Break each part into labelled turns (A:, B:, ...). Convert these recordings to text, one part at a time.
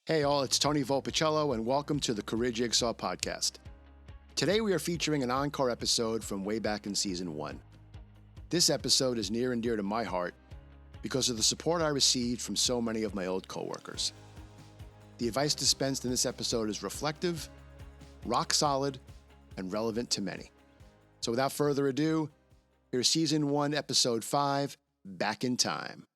A: Hey all, it's Tony Volpicello and welcome to the Career Jigsaw podcast. Today we are featuring an Encore episode from way back in season 1. This episode is near and dear to my heart because of the support I received from so many of my old coworkers. The advice dispensed in this episode is reflective, rock solid, and relevant to many. So without further ado, here's season 1, episode 5, Back in Time.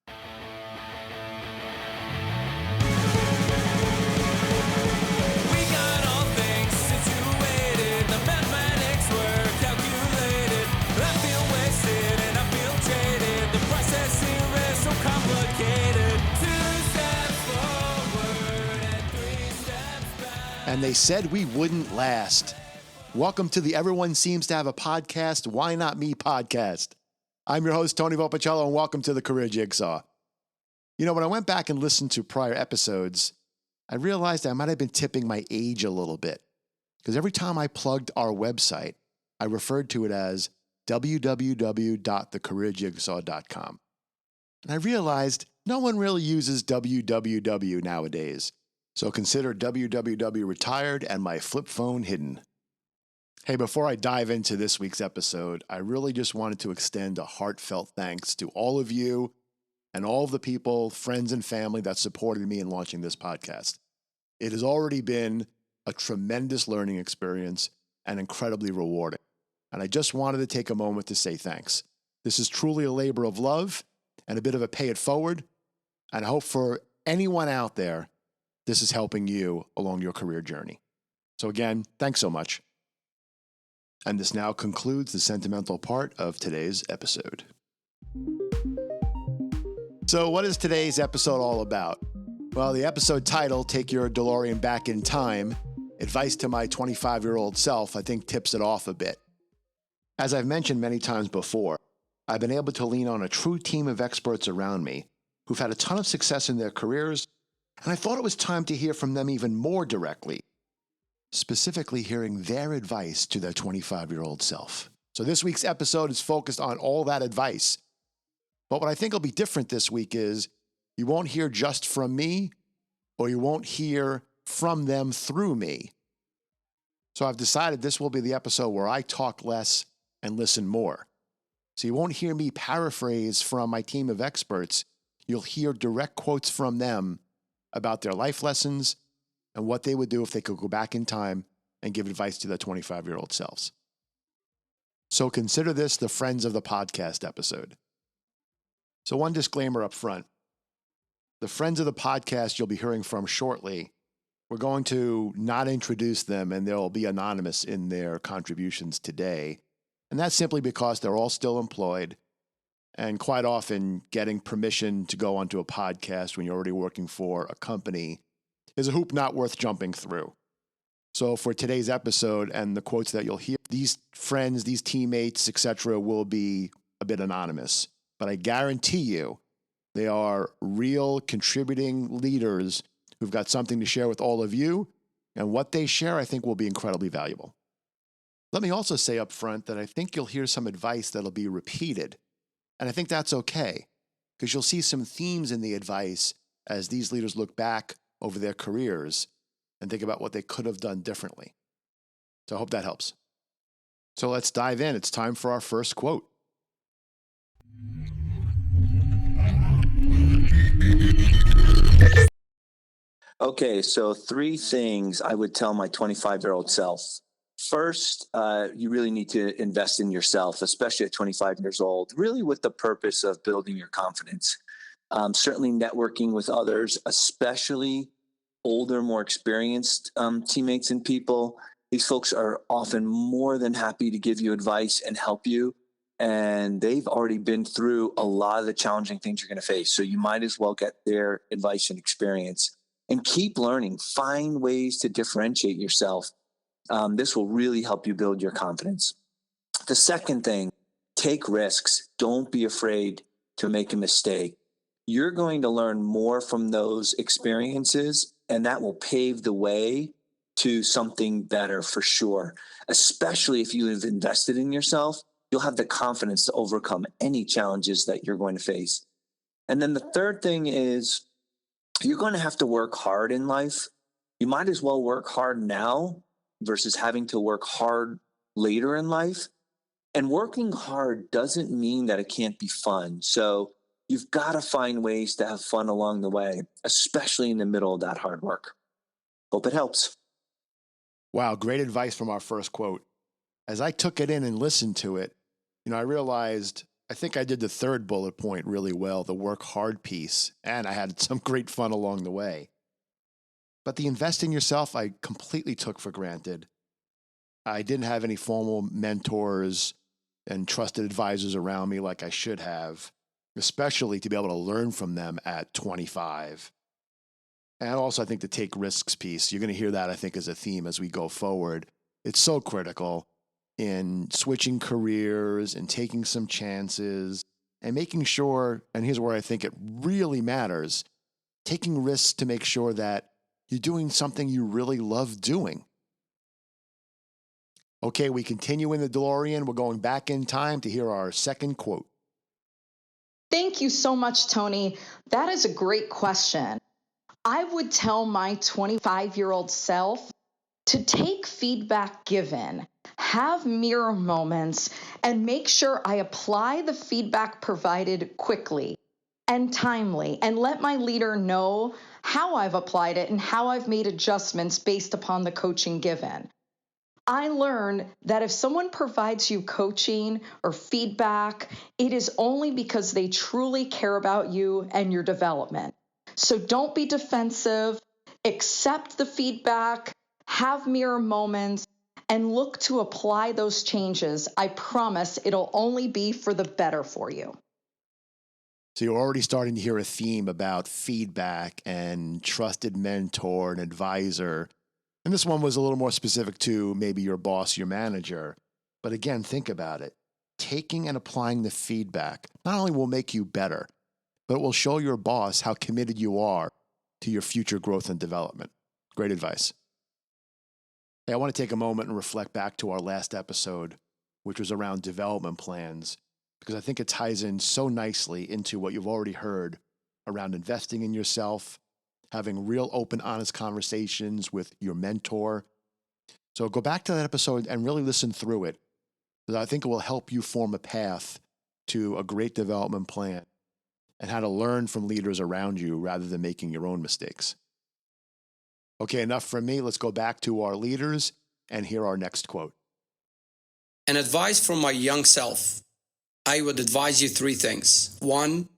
A: And they said we wouldn't last. Welcome to the Everyone Seems to Have a Podcast, Why Not Me podcast. I'm your host, Tony Volpicello, and welcome to the Career Jigsaw. You know, when I went back and listened to prior episodes, I realized I might have been tipping my age a little bit. Because every time I plugged our website, I referred to it as www.thecareerjigsaw.com. And I realized no one really uses www nowadays. So consider www retired and my flip phone hidden. Hey, before I dive into this week's episode, I really just wanted to extend a heartfelt thanks to all of you and all of the people, friends and family that supported me in launching this podcast. It has already been a tremendous learning experience and incredibly rewarding. And I just wanted to take a moment to say thanks. This is truly a labor of love and a bit of a pay it forward. And I hope for anyone out there, this is helping you along your career journey. So again, thanks so much. And this now concludes the sentimental part of today's episode. So what is today's episode all about? Well, the episode title, Take Your DeLorean Back in Time, Advice to My 25-Year-Old Self, I think tips it off a bit. As I've mentioned many times before, I've been able to lean on a true team of experts around me who've had a ton of success in their careers, and I thought it was time to hear from them even more directly, specifically hearing their advice to their 25-year-old self. So this week's episode is focused on all that advice. But what I think will be different this week is you won't hear just from me, or you won't hear from them through me. So I've decided this will be the episode where I talk less and listen more. So you won't hear me paraphrase from my team of experts. You'll hear direct quotes from them about their life lessons and what they would do if they could go back in time and give advice to their 25-year-old selves. So consider this the Friends of the Podcast episode. So one disclaimer up front. The Friends of the Podcast you'll be hearing from shortly, we're going to not introduce them and they'll be anonymous in their contributions today. And that's simply because they're all still employed. And quite often, getting permission to go onto a podcast when you're already working for a company is a hoop not worth jumping through. So for today's episode and the quotes that you'll hear, these friends, these teammates, etc., will be a bit anonymous. But I guarantee you, they are real contributing leaders who've got something to share with all of you. And what they share, I think, will be incredibly valuable. Let me also say up front that I think you'll hear some advice that'll be repeated. And I think that's okay, because you'll see some themes in the advice as these leaders look back over their careers and think about what they could have done differently. So I hope that helps. So let's dive in. It's time for our first quote.
B: Okay, so 3 things I would tell my 25-year-old self. First, you really need to invest in yourself, especially at 25 years old, really with the purpose of building your confidence. Certainly networking with others, especially older, more experienced teammates and people. These folks are often more than happy to give you advice and help you. And they've already been through a lot of the challenging things you're going to face. So you might as well get their advice and experience. And keep learning. Find ways to differentiate yourself. This will really help you build your confidence. The second thing, take risks. Don't be afraid to make a mistake. You're going to learn more from those experiences, and that will pave the way to something better for sure. Especially if you have invested in yourself, you'll have the confidence to overcome any challenges that you're going to face. And then the third thing is You're going to have to work hard in life. You might as well work hard now versus having to work hard later in life. And working hard doesn't mean that it can't be fun. So you've got to find ways to have fun along the way, especially in the middle of that hard work. Hope it helps.
A: Wow, great advice from our first quote. As I took it in and listened to it, I realized I think I did the third bullet point really well, the work hard piece, and I had some great fun along the way. But the invest in yourself, I completely took for granted. I didn't have any formal mentors and trusted advisors around me like I should have, especially to be able to learn from them at 25. And also, I think the take risks piece, you're going to hear that, I think, as a theme as we go forward. It's so critical in switching careers and taking some chances and making sure, and here's where I think it really matters, taking risks to make sure that you're doing something you really love doing. Okay, we continue in the DeLorean. We're going back in time to hear our second quote.
C: Thank you so much, Tony. That is a great question. I would tell my 25-year-old self to take feedback given, have mirror moments, and make sure I apply the feedback provided quickly and timely, and let my leader know how I've applied it and how I've made adjustments based upon the coaching given. I learned that if someone provides you coaching or feedback, it is only because they truly care about you and your development. So don't be defensive, accept the feedback, have mirror moments, and look to apply those changes. I promise it'll only be for the better for you.
A: So you're already starting to hear a theme about feedback and trusted mentor and advisor. And this one was a little more specific to maybe your boss, your manager. But again, think about it. Taking and applying the feedback not only will make you better, but it will show your boss how committed you are to your future growth and development. Great advice. Hey, I want to take a moment and reflect back to our last episode, which was around development plans, because I think it ties in so nicely into what you've already heard around investing in yourself, having real open, honest conversations with your mentor. So go back to that episode and really listen through it, because I think it will help you form a path to a great development plan and how to learn from leaders around you rather than making your own mistakes. Okay, enough from me. Let's go back to our leaders and hear our next quote.
D: An advice from my young self. I would advise you three things. One,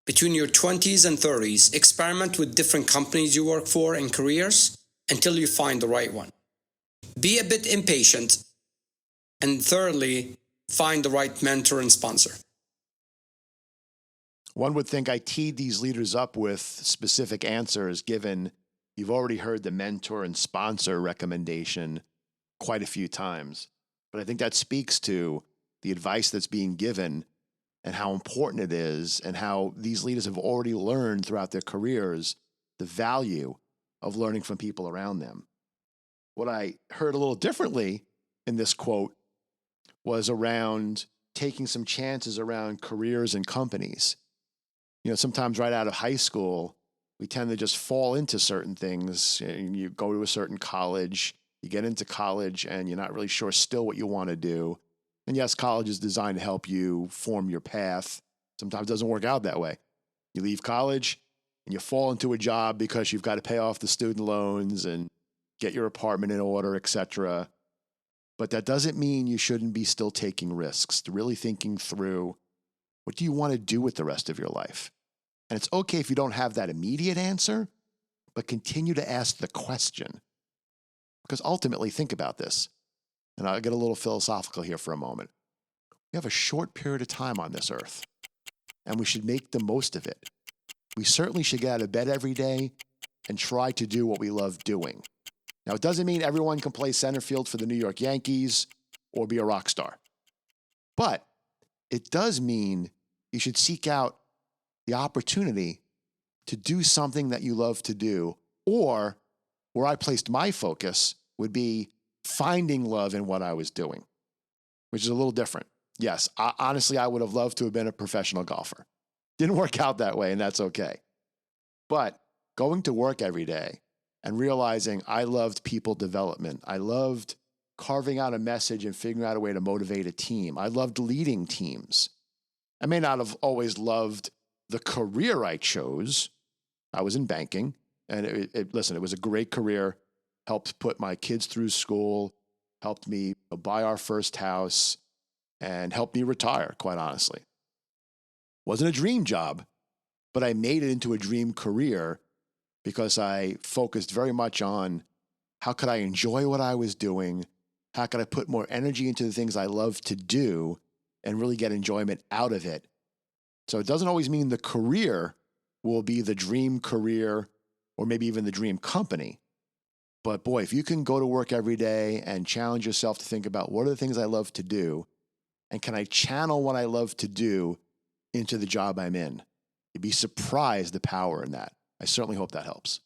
D: between your 20s and 30s, experiment with different companies you work for and careers until you find the right one. Be a bit impatient. And thirdly, find the right mentor and sponsor.
A: One would think I teed these leaders up with specific answers, given you've already heard the mentor and sponsor recommendation quite a few times. But I think that speaks to the advice that's being given and how important it is, and how these leaders have already learned throughout their careers the value of learning from people around them. What I heard a little differently in this quote was around taking some chances around careers and companies. Sometimes right out of high school, we tend to just fall into certain things. You go to a certain college, you get into college, and you're not really sure still what you want to do. And yes, college is designed to help you form your path. Sometimes it doesn't work out that way. You leave college and you fall into a job because you've got to pay off the student loans and get your apartment in order, etc. But that doesn't mean you shouldn't be still taking risks, really thinking through, what do you want to do with the rest of your life? And it's okay if you don't have that immediate answer, but continue to ask the question. Because ultimately, think about this. And I'll get a little philosophical here for a moment. We have a short period of time on this earth, and we should make the most of it. We certainly should get out of bed every day and try to do what we love doing. Now, it doesn't mean everyone can play center field for the New York Yankees or be a rock star. But it does mean you should seek out the opportunity to do something that you love to do, or where I placed my focus would be finding love in what I was doing, which is a little different. Yes, honestly, I would have loved to have been a professional golfer. Didn't work out that way, and that's okay. But going to work every day and realizing I loved people development. I loved carving out a message and figuring out a way to motivate a team. I loved leading teams. I may not have always loved the career I chose. I was in banking, and it was a great career. Helped put my kids through school, helped me buy our first house, and helped me retire, quite honestly. Wasn't a dream job, but I made it into a dream career because I focused very much on how could I enjoy what I was doing? How could I put more energy into the things I love to do and really get enjoyment out of it? So it doesn't always mean the career will be the dream career or maybe even the dream company. But boy, if you can go to work every day and challenge yourself to think about what are the things I love to do, and can I channel what I love to do into the job I'm in? You'd be surprised the power in that. I certainly hope that helps.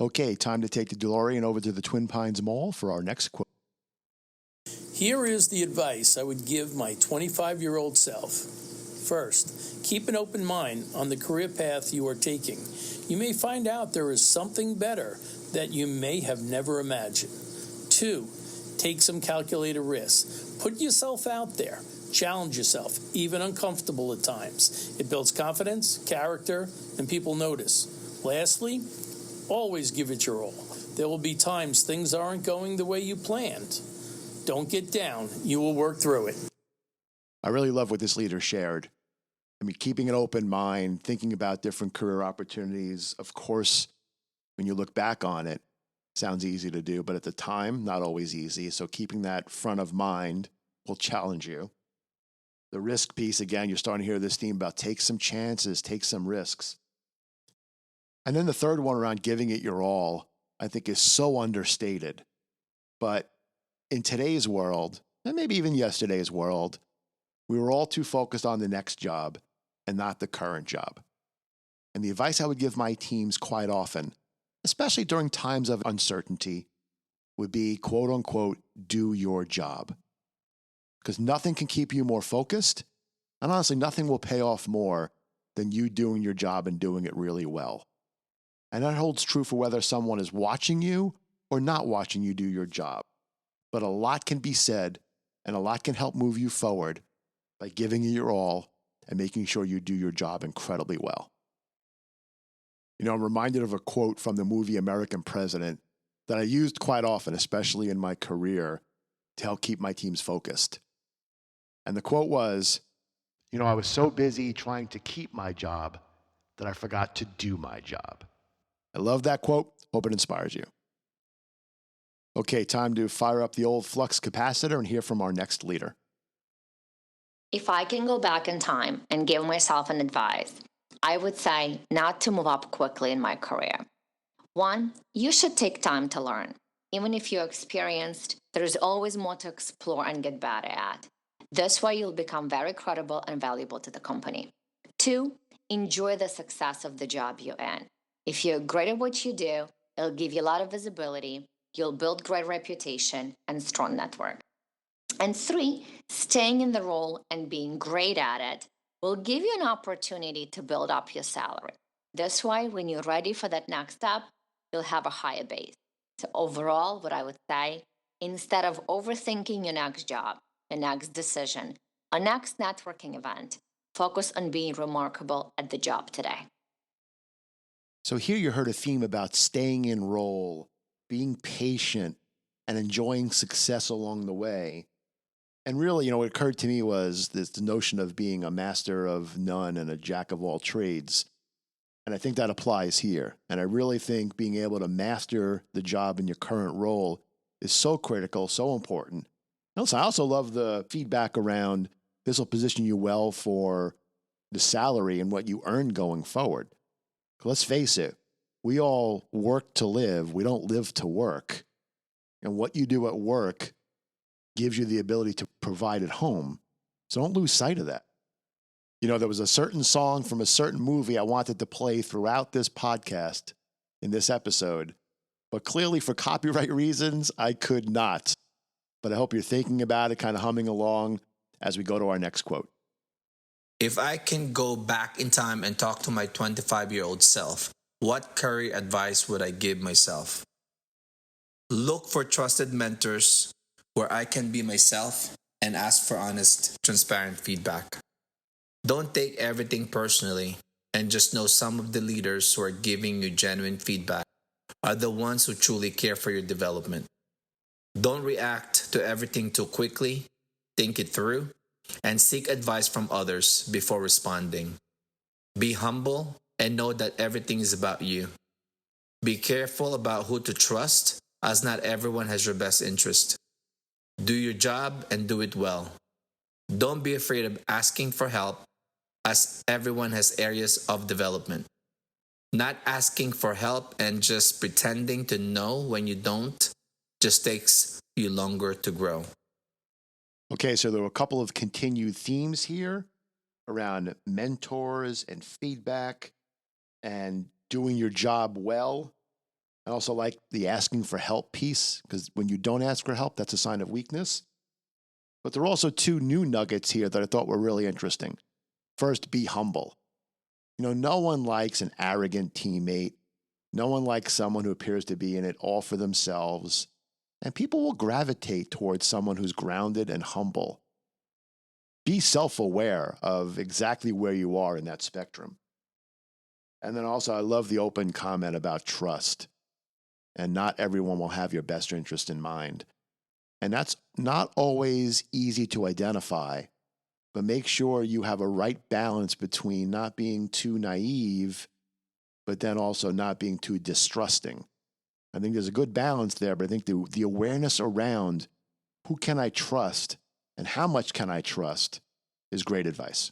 A: Okay, time to take the DeLorean over to the Twin Pines Mall for our next quote.
E: Here is the advice I would give my 25-year-old self. First, keep an open mind on the career path you are taking. You may find out there is something better that you may have never imagined. 2, take some calculated risks. Put yourself out there. Challenge yourself, even uncomfortable at times. It builds confidence, character, and people notice. Lastly, always give it your all. There will be times things aren't going the way you planned. Don't get down. You will work through it.
A: I really love what this leader shared. I mean, keeping an open mind, thinking about different career opportunities. Of course, when you look back on it, sounds easy to do, but at the time, not always easy. So keeping that front of mind will challenge you. The risk piece, again, you're starting to hear this theme about take some chances, take some risks. And then the third one around giving it your all, I think is so understated. But in today's world, and maybe even yesterday's world, we were all too focused on the next job and not the current job. And the advice I would give my teams quite often, especially during times of uncertainty, would be, quote unquote, do your job. Because nothing can keep you more focused, and honestly, nothing will pay off more than you doing your job and doing it really well. And that holds true for whether someone is watching you or not watching you do your job. But a lot can be said, and a lot can help move you forward by giving it your all and making sure you do your job incredibly well. You know, I'm reminded of a quote from the movie American President that I used quite often, especially in my career, to help keep my teams focused. And the quote was, I was so busy trying to keep my job that I forgot to do my job. I love that quote. Hope it inspires you. Okay, time to fire up the old flux capacitor and hear from our next leader.
F: If I can go back in time and give myself an advice, I would say not to move up quickly in my career. 1, you should take time to learn. Even if you're experienced, there's always more to explore and get better at. This way, you'll become very credible and valuable to the company. 2, enjoy the success of the job you're in. If you're great at what you do, it'll give you a lot of visibility, you'll build great reputation and strong network. And 3, staying in the role and being great at it will give you an opportunity to build up your salary. This way, when you're ready for that next step, you'll have a higher base. So overall, what I would say, instead of overthinking your next job, your next decision, or next networking event, focus on being remarkable at the job today.
A: So here you heard a theme about staying in role, being patient, and enjoying success along the way. And really, what occurred to me was this notion of being a master of none and a jack of all trades. And I think that applies here. And I really think being able to master the job in your current role is so critical, so important. I also love the feedback around this will position you well for the salary and what you earn going forward. Let's face it, we all work to live. We don't live to work. And what you do at work gives you the ability to provide at home. So don't lose sight of that. There was a certain song from a certain movie I wanted to play throughout this podcast in this episode, but clearly for copyright reasons, I could not. But I hope you're thinking about it, kind of humming along as we go to our next quote.
G: If I can go back in time and talk to my 25-year-old self, What career advice would I give myself? Look for trusted mentors where I can be myself and ask for honest, transparent feedback. Don't take everything personally, and just know some of the leaders who are giving you genuine feedback are the ones who truly care for your development. Don't react to everything too quickly. Think it through and seek advice from others before responding. Be humble and know that everything is about you. Be careful about who to trust, as not everyone has your best interest. Do your job and do it well. Don't be afraid of asking for help, as everyone has areas of development. Not asking for help and just pretending to know when you don't just takes you longer to grow.
A: Okay, so there were a couple of continued themes here around mentors and feedback and doing your job well. I also like the asking for help piece, because when you don't ask for help, that's a sign of weakness. But there are also two new nuggets here that I thought were really interesting. First, be humble. No one likes an arrogant teammate. No one likes someone who appears to be in it all for themselves. And people will gravitate towards someone who's grounded and humble. Be self-aware of exactly where you are in that spectrum. And then also, I love the open comment about trust. And not everyone will have your best interest in mind. And that's not always easy to identify, but make sure you have a right balance between not being too naive, but then also not being too distrusting. I think there's a good balance there, but I think the awareness around who can I trust and how much can I trust is great advice.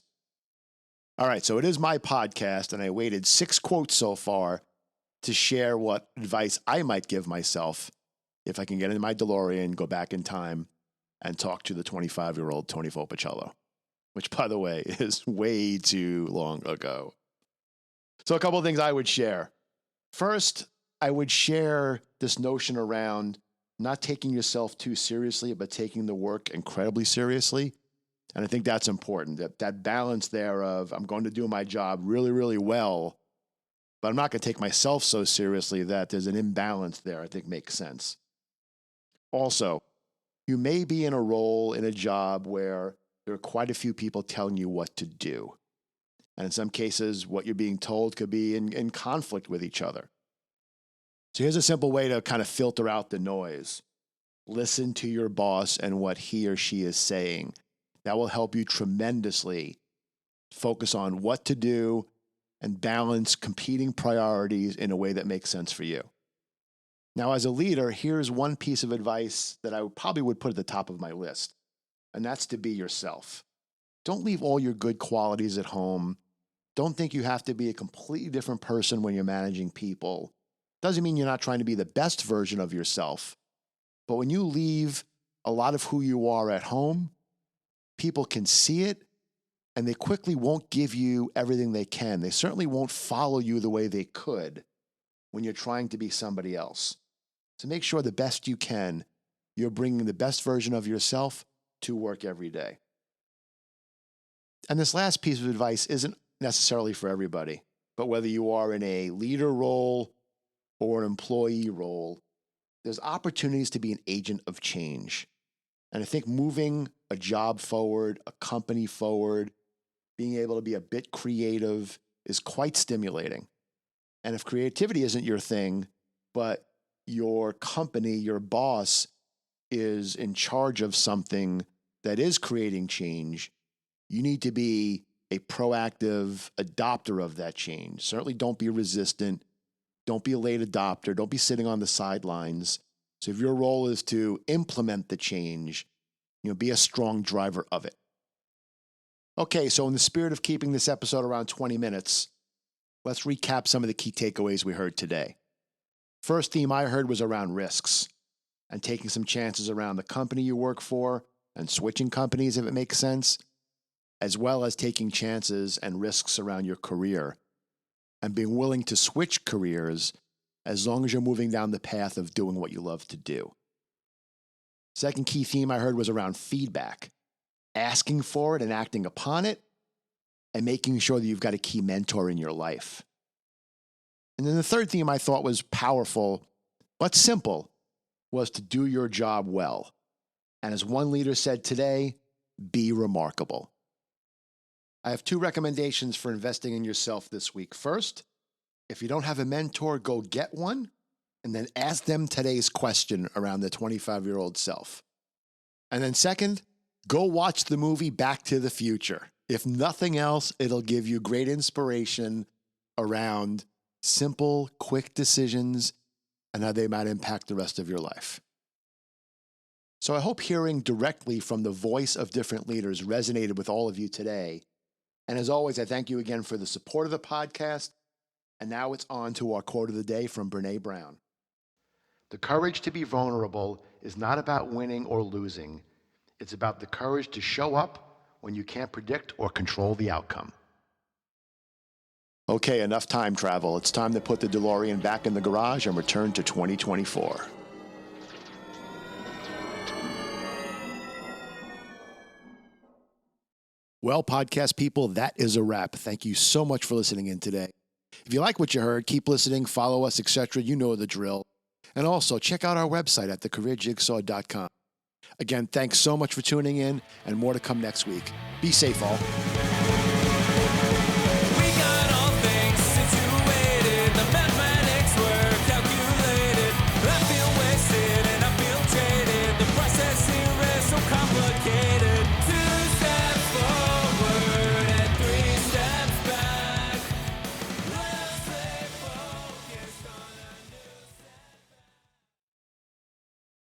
A: All right, so it is my podcast, and I waited 6 quotes so far to share what advice I might give myself if I can get in my DeLorean, go back in time, and talk to the 25-year-old Tony Fopicello, which, by the way, is way too long ago. So a couple of things I would share. First, I would share this notion around not taking yourself too seriously, but taking the work incredibly seriously. And I think that's important, that balance there of I'm going to do my job really, really well, but I'm not going to take myself so seriously that there's an imbalance there, I think makes sense. Also, you may be in a role in a job where there are quite a few people telling you what to do. And in some cases, what you're being told could be in conflict with each other. So here's a simple way to kind of filter out the noise. Listen to your boss and what he or she is saying. That will help you tremendously focus on what to do and balance competing priorities in a way that makes sense for you. Now, as a leader, here's one piece of advice that I probably would put at the top of my list, and that's to be yourself. Don't leave all your good qualities at home. Don't think you have to be a completely different person when you're managing people. Doesn't mean you're not trying to be the best version of yourself, but when you leave a lot of who you are at home, people can see it, and they quickly won't give you everything they can. They certainly won't follow you the way they could when you're trying to be somebody else. So make sure the best you can, you're bringing the best version of yourself to work every day. And this last piece of advice isn't necessarily for everybody, but whether you are in a leader role or an employee role, there's opportunities to be an agent of change. And I think moving a job forward, a company forward, being able to be a bit creative is quite stimulating. And if creativity isn't your thing, but your company, your boss is in charge of something that is creating change, you need to be a proactive adopter of that change. Certainly don't be resistant. Don't be a late adopter. Don't be sitting on the sidelines. So if your role is to implement the change, be a strong driver of it. Okay, so in the spirit of keeping this episode around 20 minutes, let's recap some of the key takeaways we heard today. First theme I heard was around risks and taking some chances around the company you work for and switching companies if it makes sense, as well as taking chances and risks around your career and being willing to switch careers as long as you're moving down the path of doing what you love to do. Second key theme I heard was around feedback, asking for it and acting upon it, and making sure that you've got a key mentor in your life. And then the third theme I thought was powerful, but simple, was to do your job well. And as one leader said today, be remarkable. I have 2 recommendations for investing in yourself this week. First, if you don't have a mentor, go get one, and then ask them today's question around the 25-year-old self. And then second, go watch the movie Back to the Future. If nothing else, it'll give you great inspiration around simple, quick decisions and how they might impact the rest of your life. So I hope hearing directly from the voice of different leaders resonated with all of you today. And as always, I thank you again for the support of the podcast. And now it's on to our quote of the day from Brené Brown. The courage to be vulnerable is not about winning or losing. It's about the courage to show up when you can't predict or control the outcome. Okay, enough time travel. It's time to put the DeLorean back in the garage and return to 2024. Well, podcast people, that is a wrap. Thank you so much for listening in today. If you like what you heard, keep listening, follow us, etc. You know the drill. And also, check out our website at thecareerjigsaw.com. Again, thanks so much for tuning in, and more to come next week. Be safe, all.